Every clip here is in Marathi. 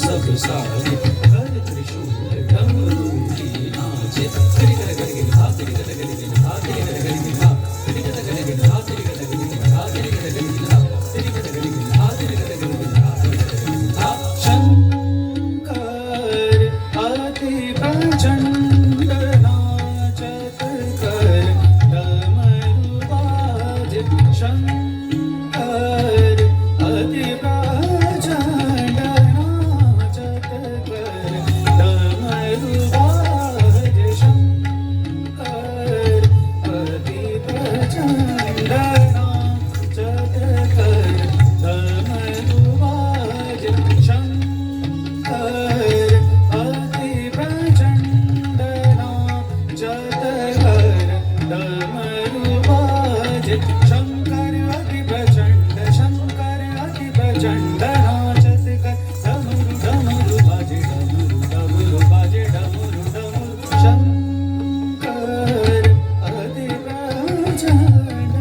सब साजे कर त्रिशूल डमरूरी नाचे करी कर करी गिन हा करी कर करी गिन हा करी कर करी गिन हा करी कर करी गिन हा करी कर करी गिन हा करी कर करी गिन हा करी कर करी गिन हा करी कर करी गिन हा करी कर करी गिन हा शंकर अति प्रचंड नाचत कर डमरू बाजे शंकर अति प्रचंड नाचत कर डमरू बाजे शंकर अति प्रचंड नाचत कर डमरू बाजे शंकर अति प्रचंड नाचत कर डमरू बाजे शंकर अति प्रचंड शंकर अति प्रचंड नाचत कर डमरू डमरू बाजे डमरू डमरू बाजे डमरू डमरू शंकर अति प्रचंड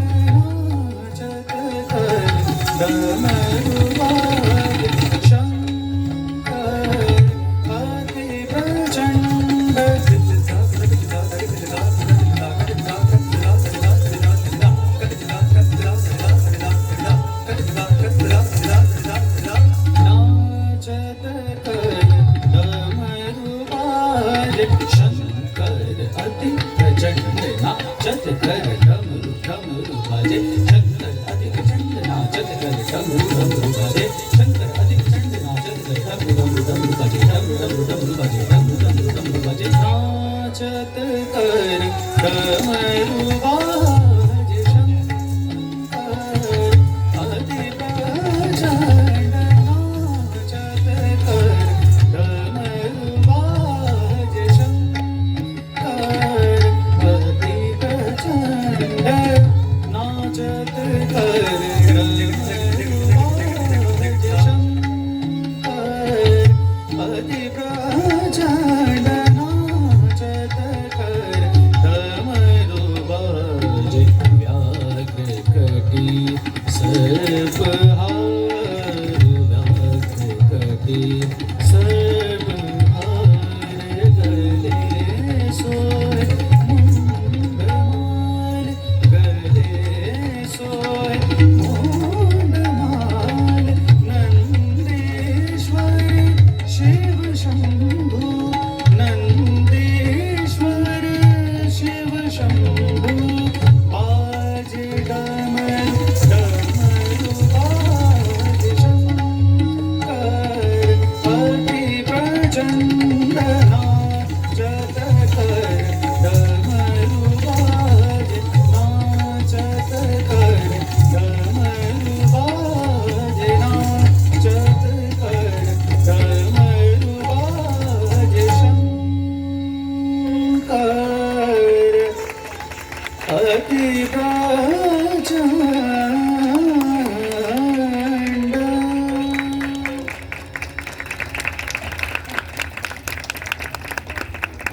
नाचत कर डमरू बाजे शंकर अति प्रचंड नाचत कर डमरू बाजे शंकर अति प्रचंड नाचत कर डमरू डमरू बाजे शंकर अति प्रचंड नाचत कर डमरू डमरू बाजे शंकर अति प्रचंड नाचत कर डमरू डमरू बाजे डमरू डमरू बाजे डमरू डमरू बाजे नाचत कर डमरू बाजे शंकर अति प्रचंड नाचत कर डमरू बाजे शंकर अति प्रचंड नाचत कर डमरू बाजे शंकर अति प्रचंड नाचत कर डमरू बाजे व्याघ्र कटी सर्पहार व्याघ्र कटी सर्पहार गले सोय मुंडमाल गले सोय मुंडमाल नंदीश्वर शिव शंभू नंदीश्वर शिव शंभू बाजे डमरू डमरू बाजे शंकर अति प्रचंड नाचत कर डमरू बाजे नाचत कर डमरू बाजे नाचत कर डमरू बाजे शंकर अति प्रचंड